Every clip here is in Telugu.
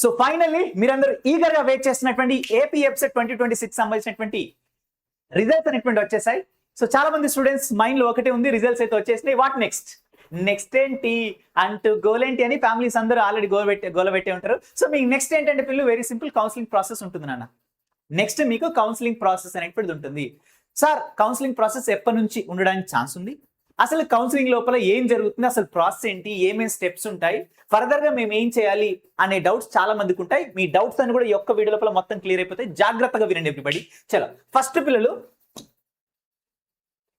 సో ఫైనల్లీ మీరందరూ ఈగర్ గా వెయిట్ చేస్తున్నటువంటి ఏపీ ఎఫ్సెట్ 2026 సంబంధించినటువంటి రిజల్ట్స్ అనేటువంటి వచ్చేసాయి. సో చాలా మంది స్టూడెంట్స్ మైండ్ లో ఒకటే ఉంది, రిజల్ట్స్ అయితే వచ్చేసినాయి, వాట్ నెక్స్ట్ ఏంటి అంటూ గోల్ ఏంటి అని ఫ్యామిలీస్ అందరూ ఆల్రెడీ గోల పెట్టే ఉంటారు. సో మీకు నెక్స్ట్ ఏంటంటే పిల్లలు వెరీ సింపుల్, కౌన్సిలింగ్ ప్రాసెస్ ఉంటుంది నాన్న. నెక్స్ట్ మీకు కౌన్సిలింగ్ ప్రాసెస్ అనేటువంటిది ఉంటుంది. సార్ కౌన్సిలింగ్ ప్రాసెస్ ఎప్పటి నుంచి ఉండడానికి ఛాన్స్ ఉంది, అసలు కౌన్సిలింగ్ లోపల ఏం జరుగుతుంది, అసలు ప్రాసెస్ ఏంటి, ఏమేమి స్టెప్స్ ఉంటాయి, ఫర్దర్ గా మేము ఏం చేయాలి అనే డౌట్స్ చాలా మందికి ఉంటాయి. మీ డౌట్స్ అని కూడా ఈ ఒక్క వీడియో లోపల మొత్తం క్లియర్ అయిపోతాయి. జాగ్రత్తగా వినండి ఎవ్రీబడి. చలో ఫస్ట్ పిల్లలు,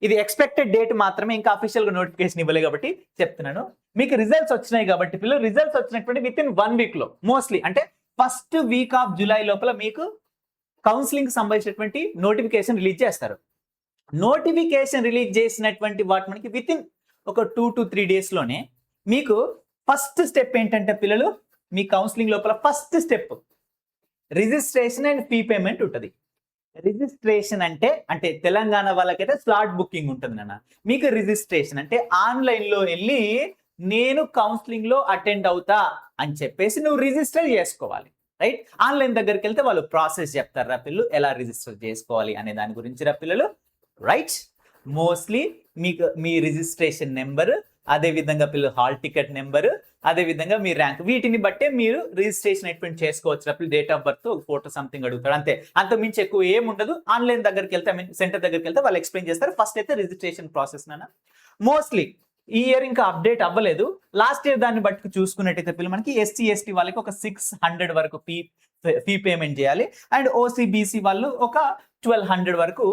ఇది ఎక్స్పెక్టెడ్ డేట్ మాత్రమే, ఇంకా అఫీషియల్ గా నోటిఫికేషన్ ఇవ్వలేదు కాబట్టి చెప్తున్నాను. మీకు రిజల్ట్స్ వచ్చినాయి కాబట్టి పిల్లలు, రిజల్ట్స్ వచ్చినటువంటి విత్ ఇన్ 1 వీక్ లో, మోస్ట్లీ అంటే ఫస్ట్ వీక్ ఆఫ్ జూలై లోపల మీకు కౌన్సిలింగ్ సంబంధించినటువంటి నోటిఫికేషన్ రిలీజ్ చేస్తారు. నోటిఫికేషన్ రిలీజ్ చేసినటువంటి వాటి మనకి విత్ ఇన్ ఒక 2 to 3 డేస్ లోనే మీకు ఫస్ట్ స్టెప్ ఏంటంటే పిల్లలు, మీ కౌన్సిలింగ్ లోపల first step registration and fee payment ఉంటుంది. రిజిస్ట్రేషన్ అంటే తెలంగాణ వాళ్ళకైతే స్లాట్ బుకింగ్ ఉంటుంది నాన్న. మీకు రిజిస్ట్రేషన్ అంటే ఆన్లైన్ లో వెళ్ళి నేను కౌన్సిలింగ్ లో అటెండ్ అవుతా అని చెప్పేసి నువ్వు రిజిస్టర్ చేసుకోవాలి, రైట్? ఆన్లైన్ దగ్గరికి వెళ్తే వాళ్ళు ప్రాసెస్ చెప్తారు రా పిల్లలు, ఎలా రిజిస్టర్ చేసుకోవాలి అనే దాని గురించి రా పిల్లలు, రైట్? మోస్ట్లీ మీకు మీ రిజిస్ట్రేషన్ నెంబర్, అదే విధంగా పిల్లలు హాల్ టికెట్ నెంబర్, అదే విధంగా మీ ర్యాంక్, వీటిని బట్టే మీరు రిజిస్ట్రేషన్ ఎటువంటి చేసుకోవచ్చు. Date of birth, photo something అడుగుతాడు, అంతే. అంత మించి ఎక్కువ ఏం ఉండదు. ఆన్లైన్ దగ్గరికి వెళ్తే, సెంటర్ దగ్గరికి వెళ్తే వాళ్ళు ఎక్స్ప్లెయిన్ చేస్తారు. ఫస్ట్ అయితే రిజిస్ట్రేషన్ ప్రాసెస్ నాన్న. మోస్ట్లీ ఈ ఇయర్ ఇంకా అప్డేట్ అవ్వలేదు, లాస్ట్ ఇయర్ దాన్ని బట్టి చూసుకున్నట్టయితే పిల్లలు మనకి ఎస్సీ ఎస్టీ వాళ్ళకి ఒక 600 వరకు ఫీ పేమెంట్ చేయాలి. అండ్ ఓసీబీసీ వాళ్ళు ఒక 1200 వరకు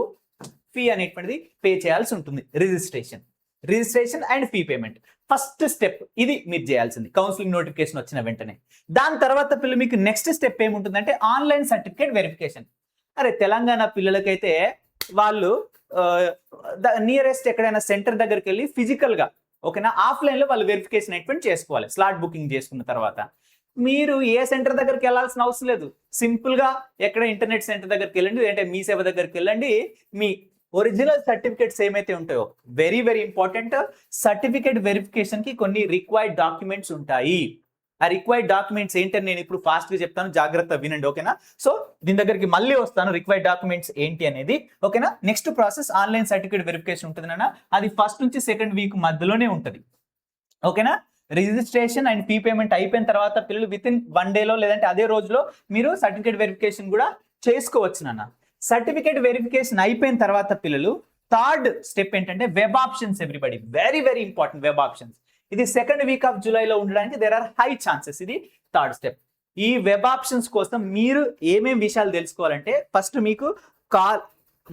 ఫీ అనేటువంటిది పే చేయాల్సి ఉంటుంది. Registration and fee payment first step, ఇది మీరు చేయాల్సింది కౌన్సిలింగ్ నోటిఫికేషన్ వచ్చిన వెంటనే. దాని తర్వాత పిల్లలు మీకు నెక్స్ట్ స్టెప్ ఏముంటుందంటే ఆన్లైన్ సర్టిఫికేట్ వెరిఫికేషన్. అరే తెలంగాణ పిల్లలకైతే వాళ్ళు నియరెస్ట్ ఎక్కడైనా సెంటర్ దగ్గరికి వెళ్ళి ఫిజికల్ గా, ఓకేనా, ఆఫ్లైన్ లో వాళ్ళు వెరిఫికేషన్ అనేటువంటి చేసుకోవాలి. స్లాట్ బుకింగ్ చేసుకున్న తర్వాత మీరు ఏ సెంటర్ దగ్గరికి వెళ్ళాల్సిన అవసరం లేదు. సింపుల్ గా ఎక్కడ ఇంటర్నెట్ సెంటర్ దగ్గరికి వెళ్ళండి, లేదంటే మీ సేవ దగ్గరికి వెళ్ళండి. మీ ఒరిజినల్ సర్టిఫికేట్స్ ఏమైతే ఉంటాయో, very very important, certificate verification కి కొన్ని రిక్వైర్డ్ డాక్యుమెంట్స్ ఉంటాయి. ఆ రిక్వైర్డ్ డాక్యుమెంట్స్ ఏంటని నేను ఇప్పుడు ఫాస్ట్ గా చెప్తాను, జాగ్రత్త వినండి, ఓకేనా? సో దీని దగ్గరికి మళ్ళీ వస్తాను, రిక్వైర్డ్ డాక్యుమెంట్స్ ఏంటి అనేది, ఓకేనా? Next process online certificate verification ఉంటుంది నాన్న. అది ఫస్ట్ నుంచి సెకండ్ వీక్ మధ్యలోనే ఉంటుంది, ఓకేనా? రిజిస్ట్రేషన్ అండ్ ఫీ పేమెంట్ అయిపోయిన తర్వాత పిల్లలు విత్ ఇన్ 1 డేలో లేదంటే అదే రోజులో మీరు సర్టిఫికేట్ వెరిఫికేషన్ కూడా చేసుకోవచ్చు నాన్న. సర్టిఫికేట్ వెరిఫికేషన్ అయిపోయిన తర్వాత పిల్లలు థర్డ్ స్టెప్ ఏంటంటే web options. Everybody, very very important web options. ఇది సెకండ్ వీక్ ఆఫ్ జూలైలో ఉండడానికి దేర్ ఆర్ హై ఛాన్సెస్. ఇది థర్డ్ స్టెప్. ఈ వెబ్ ఆప్షన్స్ కోసం మీరు ఏమేమి విషయాలు తెలుసుకోవాలంటే, ఫస్ట్ మీకు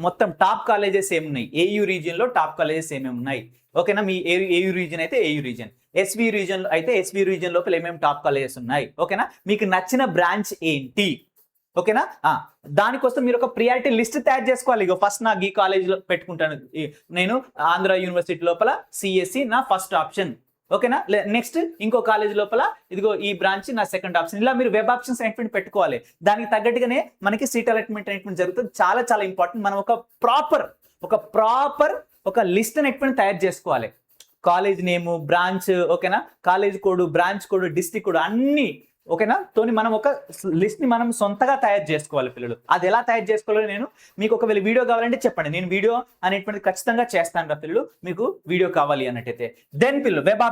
మొత్తం టాప్ కాలేజెస్ ఏమున్నాయి, ఏయూ రీజియన్ లో టాప్ కాలేజెస్ ఏమేమి ఉన్నాయి, ఓకేనా? మీ ఏయూ రీజియన్ అయితే ఏయూ రీజియన్, ఎస్వి రీజియన్ అయితే ఎస్వి రీజియన్ లోపల ఏమేమి టాప్ కాలేజెస్ ఉన్నాయి, ఓకేనా? మీకు నచ్చిన బ్రాంచ్ ఏంటి, ఓకేనా? దానికోసం మీరు ఒక ప్రియారిటీ లిస్ట్ తయారు చేసుకోవాలి. ఇగో ఫస్ట్ నాకు ఈ కాలేజీలో పెట్టుకుంటాను, నేను ఆంధ్ర యూనివర్సిటీ లోపల సిఎస్సి నా ఫస్ట్ ఆప్షన్, ఓకేనా? నెక్స్ట్ ఇంకో కాలేజ్ లోపల ఇదిగో ఈ బ్రాంచ్ నా సెకండ్ ఆప్షన్. ఇలా మీరు వెబ్ ఆప్షన్స్ అనేటువంటి పెట్టుకోవాలి. దానికి తగ్గట్టుగానే మనకి సీట్ అలాట్మెంట్ అనేటువంటి జరుగుతుంది. చాలా చాలా ఇంపార్టెంట్. మనం ఒక ప్రాపర్ ఒక లిస్ట్ అనేటువంటి తయారు చేసుకోవాలి. కాలేజ్ నేము, బ్రాంచ్, ఓకేనా, college code, branch code, district code అన్ని, ఓకేనా, తోని మనం ఒక లిస్ట్ ని మనం సొంతగా తయారు చేసుకోవాలి పిల్లలు. అది ఎలా తయారు చేసుకోవాలో నేను మీకు ఒకవేళ వీడియో కావాలంటే చెప్పండి, నేను వీడియో అనేటువంటిది ఖచ్చితంగా చేస్తాను రా పిల్లలు, మీకు వీడియో కావాలి అన్నట్టయితే. దెన్ పిల్లలు వెబ్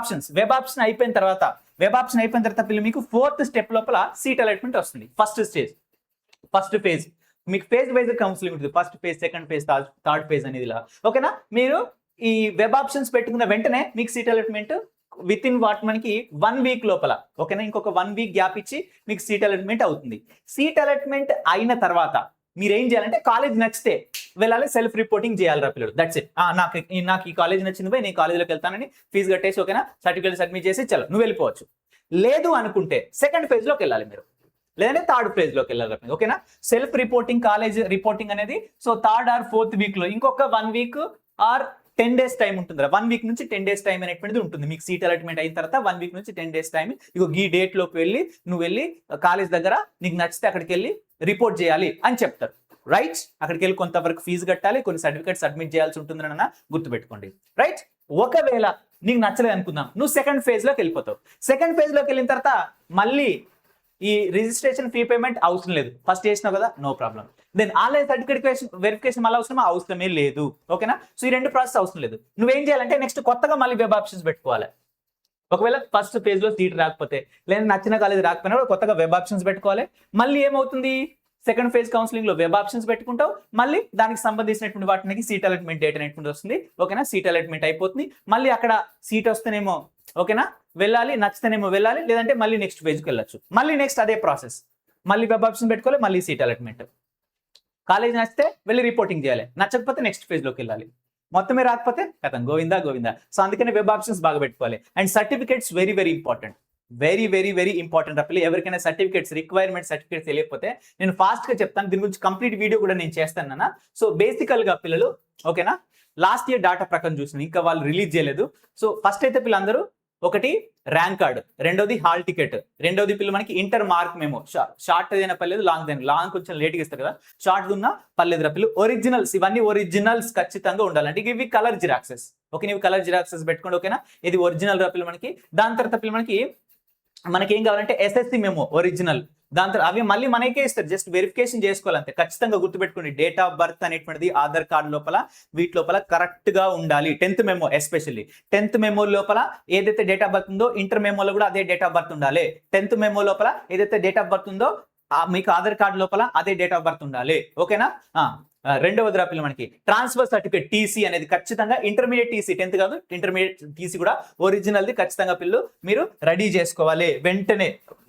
ఆప్షన్ అయిపోయిన తర్వాత పిల్లలు మీకు ఫోర్త్ స్టెప్ లోపల సీట్ అలాట్మెంట్ వస్తుంది. ఫస్ట్ ఫేజ్ మీకు ఫేజ్ వైజ్ కౌన్సిలింగ్ ఉంటుంది. First phase, second phase, third phase అనేది ఇలా, ఓకేనా? మీరు ఈ వెబ్ ఆప్షన్స్ పెట్టుకున్న వెంటనే మీకు సీట్ అలాట్మెంట్ విత్ ఇన్ మనకి 1 వీక్ లోపల, ఓకేనా, ఇంకొక 1 వీక్ గ్యాప్ ఇచ్చి మీకు సీట్ అలాట్మెంట్ అవుతుంది. సీట్ అలాట్మెంట్ అయిన తర్వాత మీరు ఏం చేయాలంటే, కాలేజ్ నచ్చితే వెళ్ళాలి, సెల్ఫ్ రిపోర్టింగ్ చేయాలి రా పిల్లలు. That's it. నాకు ఈ కాలేజ్ నచ్చింది పోయి నేను కాలేజీలోకి వెళ్తానని ఫీజు కట్టేసి, ఓకేనా, సర్టిఫికేట్ సబ్మిట్ చేసి చలో నువ్వు వెళ్ళిపోవచ్చు. లేదు అనుకుంటే సెకండ్ ఫేజ్ లోకి వెళ్ళాలి మీరు, లేదంటే థర్డ్ ఫేజ్ లోకి వెళ్ళాలి, ఓకేనా? సెల్ఫ్ రిపోర్టింగ్, కాలేజ్ రిపోర్టింగ్ అనేది so third or fourth week లో ఇంకొక 1 వీక్ ఆర్ 10 డేస్ టైం ఉంటుంది. 1 వీక్ నుంచి 10 డేస్ టైం అనేటువంటిది ఉంటుంది. మీకు సీట్ అలాట్మెంట్ అయిన తర్వాత 1 వీక్ నుంచి 10 డేస్ టైం, ఇగో ఈ డేట్ లోకి నువ్వు వెళ్ళి కాలేజ్ దగ్గర నీకు నచ్చితే అక్కడికి వెళ్ళి రిపోర్ట్ చేయాలి అని చెప్తారు, రైట్? అక్కడికి వెళ్ళి కొంతవరకు ఫీజు కట్టాలి, కొన్ని సర్టిఫికేట్ సబ్మిట్ చేయాల్సి ఉంటుంది అన్న గుర్తుపెట్టుకోండి, రైట్? ఒకవేళ నీకు నచ్చలేదు అనుకుందాం, నువ్వు సెకండ్ ఫేజ్ లోకి వెళ్ళిపోతావు. సెకండ్ ఫేజ్ లోకి వెళ్ళిన తర్వాత మళ్ళీ ఈ రిజిస్ట్రేషన్ ఫీ పేమెంట్ అవసరం లేదు, ఫస్ట్ చేసినావు కదా, no problem. Then online certificate verification మళ్ళీ అవసరమే లేదు. ఓకేనా? సో ఈ 2 ప్రాసెస్ అవసరం లేదు. నువ్వేం చేయాలంటే నెక్స్ట్ కొత్తగా మళ్ళీ వెబ్ ఆప్షన్స్ పెట్టుకోవాలి. ఒకవేళ ఫస్ట్ ఫేజ్ లో సీట్ రాకపోతే, లేదా నచ్చిన కాలేజ్ రాకపోయినా కొత్తగా వెబ్ ఆప్షన్స్ పెట్టుకోవాలి. మళ్ళీ ఏమవుతుంది, సెకండ్ ఫేజ్ కౌన్సిలింగ్ లో వెబ్ ఆప్షన్స్ పెట్టుకుంటావు, మళ్ళీ దానికి సంబంధించినటువంటి వాటికి సీట్ అలాట్మెంట్ డేట్ అనేటువంటి వస్తుంది. ఓకేనా? సీట్ అలాట్మెంట్ అయిపోతుంది. మళ్ళీ అక్కడ సీట్ వస్తేనేమో ఓకేనా వెళ్ళాలి, నచ్చితేనేమో వెళ్ళాలి, లేదంటే మళ్ళీ నెక్స్ట్ ఫేజ్కి వెళ్ళొచ్చు. మళ్ళీ నెక్స్ట్ అదే ప్రాసెస్, మళ్ళీ వెబ్ ఆప్షన్ పెట్టుకోవాలి, మళ్ళీ సీట్ అలాట్మెంట్. కాలేజ్ నచ్చితే వెళ్ళి రిపోర్టింగ్ చేయాలి, నచ్చకపోతే నెక్స్ట్ ఫేజ్ లోకి వెళ్ళాలి. మొత్తమే రాకపోతే కథం గోవిందా గోవిందా. సో అందుకనే వెబ్ ఆప్షన్స్ బాగా పెట్టుకోవాలి. And certificates very very important, very very very important. అప్పుడు ఎవరికైనా సర్టిఫికేట్స్ రిక్వైర్మెంట్ సర్టిఫికేట్స్ తెలియకపోతే నేను ఫాస్ట్ గా చెప్తాను, దీని గురించి కంప్లీట్ వీడియో కూడా నేను చేస్తాను. సో బేసికల్ గా పిల్లలు ఓకేనా లాస్ట్ ఇయర్ డాటా ప్రకారం చూసిన, ఇంకా వాళ్ళు రిలీజ్ చేయలేదు. సో ఫస్ట్ అయితే పిల్లలందరూ ఒకటి ర్యాంక్ కార్డ్, రెండోది హాల్ టికెట్, రెండోది పిల్లలు మనకి ఇంటర్ మార్క్ మెమో, షార్ట్ అయినా పర్లేదు, లాంగ్ కొంచెం లేట్గా ఇస్తారు కదా, షార్ట్ ఉన్నా పర్లేదు రా పిల్లలు. ఒరిజినల్స్, ఇవన్నీ ఒరిజినల్స్ ఖచ్చితంగా ఉండాలంటే ఇవి కలర్ జిరాక్సెస్. ఓకే, ఇవి కలర్ జిరాక్సెస్ పెట్టుకోండి. ఓకేనా? ఇది ఒరిజినల్ రా పిల్లలు మనకి. దాని తర్వాత పిల్లలు మనకి ఏం కావాలంటే ఎస్ఎస్సి మెమో ఒరిజినల్. దాని తర్వాత అవి మళ్ళీ మనకే ఇస్తారు, జస్ట్ వెరిఫికేషన్ చేసుకోవాలంటే. ఖచ్చితంగా గుర్తుపెట్టుకోండి, డేట్ ఆఫ్ బర్త్ అనేటువంటిది ఆధార్ కార్డు లోపల వీటి లోపల కరెక్ట్ గా ఉండాలి. 10th memo especially 10th memo లోపల ఏదైతే డేట్ ఆఫ్ బర్త్ ఉందో ఇంటర్ మెమోలో కూడా అదే డేట్ ఆఫ్ బర్త్ ఉండాలి. 10th మెమో లోపల ఏదైతే డేట్ ఆఫ్ బర్త్ ఉందో మీకు ఆధార్ కార్డు లోపల అదే డేట్ ఆఫ్ బర్త్ ఉండాలి. ఓకేనా? రెండవది రా పిల్లలు మనకి ట్రాన్స్ఫర్ సర్టిఫికేట్ టీసీ అనేది ఖచ్చితంగా, ఇంటర్మీడియట్ టీసీ 10th కాదు, ఇంటర్మీడియట్ టీసీ కూడా ఒరిజినల్ది ఖచ్చితంగా పిల్లలు మీరు రెడీ చేసుకోవాలి వెంటనే.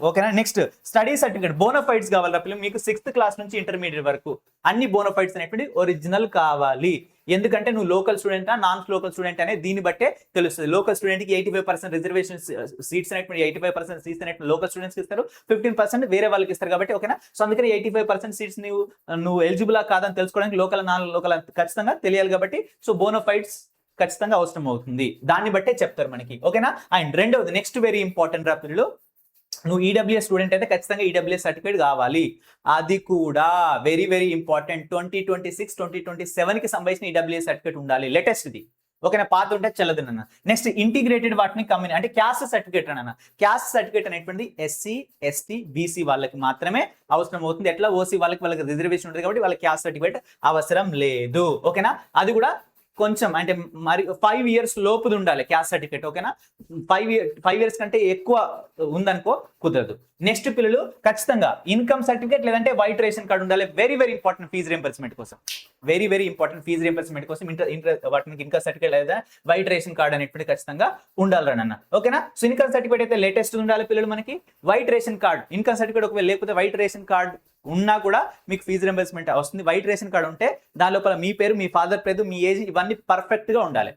ఓకేనా? నెక్స్ట్ స్టడీ సర్టిఫికేట్, బోనోఫైడ్స్ కావాలి రా పిల్లలు. మీకు 6th క్లాస్ నుంచి ఇంటర్మీడియట్ వరకు అన్ని బోనోఫైడ్స్ అనేటువంటి ఒరిజినల్ కావాలి. ఎందుకంటే నువ్వు లోకల్ స్టూడెంటా నాన్ లోకల్ స్టూడెంట్ అనేది దీన్ని బట్టే తెలుస్తుంది. లోకల్ స్టూడెంట్ కి 85% రిజర్వేషన్ సీట్స్ అనేటువంటి 85% సీట్స్ అనేటువంటి లోకల్ స్టూడెంట్స్ ఇస్తారు, 15% వేరే వాళ్ళకి ఇస్తారు కాబట్టి. ఓకేనా? సో అందుకని 85% సీట్స్ నువ్వు ఎలిజిబుల్ కాదని తెలుసుకోవడానికి లోకల్ నాన్ లోకల్ ఖచ్చితంగా తెలియాలి కాబట్టి. సో బోనోఫైడ్స్ ఖచ్చితంగా అవసరం అవుతుంది, దాన్ని బట్టే చెప్తారు మనకి. ఓకేనా? అండ్ రెండవది నెక్స్ట్ వెరీ ఇంపార్టెంట్ రా పిల్లలు, నువ్వు ఈడబ్ల్యూఎస్ స్టూడెంట్ అయితే ఖచ్చితంగా ఈడబ్ల్యూఎస్ సర్టిఫికేట్ కావాలి. అది కూడా వెరీ వెరీ ఇంపార్టెంట్. 2026, 2027 కి సంబంధించిన ఈడబ్ల్యూఎస్ సర్టిఫికేట్ ఉండాలి, లేటెస్ట్ ఇది. ఓకేనా? పాత ఉంటే చల్లదు నాన్న. నెక్స్ట్ ఇంటిగ్రేటెడ్ వాటిని కమ్యూనిటీ అంటే క్యాస్ట్ సర్టిఫికేట్ అన్న. క్యాస్ట్ సర్టిఫికేట్ అనేటువంటి ఎస్సీ ఎస్టీ బీసీ వాళ్ళకి మాత్రమే అవసరం అవుతుంది. ఎట్లా ఓసీ వాళ్ళకి రిజర్వేషన్ ఉంటుంది కాబట్టి వాళ్ళకి క్యాస్ట్ సర్టిఫికేట్ అవసరం లేదు. ఓకేనా? అది కూడా కొంచెం అంటే మరి 5 years లోపుది ఉండాలి క్యాస్ట్ సర్టిఫికేట్. ఓకేనా? 5 years కంటే ఎక్కువ ఉందనుకో కుదరదు. నెక్స్ట్ పిల్లలు ఖచ్చితంగా ఇన్కమ్ సర్టిఫికేట్ లేదంటే వైట్ రేషన్ కార్డు ఉండాలి. Very very important fee reimbursement కోసం, very very important fee reimbursement కోసం వాటికి ఇన్కమ్ సర్టిఫికేట్ లేదా వైట్ రేషన్ కార్డు అనేటువంటి ఖచ్చితంగా ఉండాలి అన్న. ఓకేనా? సో ఇన్కమ్ సర్టిఫికేట్ అయితే లేటెస్ట్ ఉండాలి పిల్లలు మనకి. White ration card, income certificate ఒకవేళ లేకపోతే వైట్ రేషన్ కార్డు ఉన్నా కూడా మీకు ఫీజు రింబర్స్మెంట్ వస్తుంది. వైట్ రేషన్ కార్డు ఉంటే దాని లోపల మీ పేరు, మీ ఫాదర్ పేరు, మీ ఏజ్ ఇవన్నీ పర్ఫెక్ట్ గా ఉండాలి.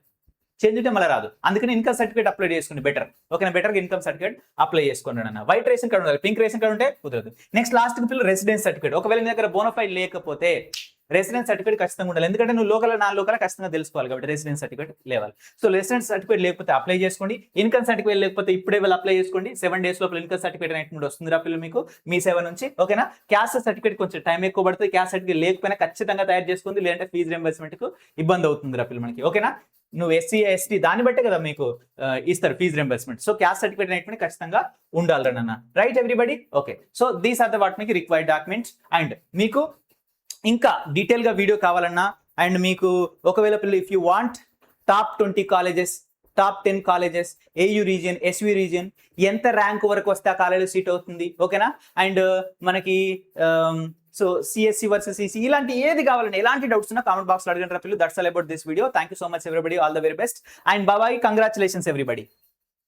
చేంజ్ ఉంటే మళ్ళీ రాదు. అందుకని ఇన్కమ్ సర్టిఫికేట్ అప్లై చేసుకోండి బెటర్. ఓకేనా? బెటర్ గా ఇన్కమ్ సర్టిఫికేట్ అప్లై చేసుకోండి అన్న. వైట్ రేషన్ కార్డు ఉండాలి, పింక్ రేషన్ కార్డు ఉంటే కుదరదు. నెక్స్ట్ లాస్ట్ కి పిల్లలు రెసిడెన్స్ సర్టిఫికేట్. ఒకవేళ మీ దగ్గర బోనోఫైడ్ లేకపోతే రెసిడెన్స్ సర్టిఫికేట్ ఖచ్చితంగా ఉండాలి. ఎందుకంటే నువ్వు లోకల్ నాన్ లోకల్ ఖచ్చితంగా తెలుసుకోవాలి కాబట్టి రెసిడెన్స్ సర్టిఫికేట్ లేవాలి. సో రెసిడెన్స్ సర్టిఫికేట్ లేకపోతే అప్లై చేసుకోండి. ఇన్కమ్ సర్టిఫికేట్ లేకపోతే ఇప్పుడే వెళ్ళి అప్లై చేసుకోండి. 7 days లోపల ఇన్కమ్ సర్టిఫికేట్ అనేటువంటి వస్తుంది రా పిల్లలు మీకు మీ సేవ నుంచి. ఓకేనా? క్యాస్ట్ సర్టిఫికేట్ కొంచెం టైం ఎక్కువ పడుతుంది. క్యాస్ట్ సర్టిఫికేట్ లేకపోయినా ఖచ్చితంగా తయారు చేసుకుంది, లేదంటే ఫీజు రింబర్స్మెంట్ కు ఇబ్బంది అవుతుంది రా పిల్లలు మనకి. ఓకేనా? నువ్వు ఎస్సీ ఎస్టీ దాన్ని బట్టే కదా మీకు ఇస్తారు fee reimbursement. So caste certificate అనేటువంటి ఖచ్చితంగా ఉండాలి అన్న. Right everybody? Okay. So these are the what మీకు రిక్వైర్డ్ డాక్యుమెంట్స్. అండ్ మీకు ఇంకా డీటెయిల్ గా వీడియో కావాలన్నా అండ్ మీకు ఒకవేళ పిల్లలు if you want top 20 colleges, top 10 colleges, AU region, SV region, ఎంత ర్యాంక్ వరకు వస్తే ఆ కాలేజీలో సీట్ అవుతుంది. ఓకేనా? అండ్ మనకి సో సిఎస్సి వర్సెస్ సిసి ఇలాంటి ఏది కావాలండి, ఎలాంటి డౌట్స్ ఉన్నా కామెంట్ బాక్స్ లో అడగండి పిల్లలు. That's all about this video. Thank you so much everybody. All the very best and bye. Congratulations everybody.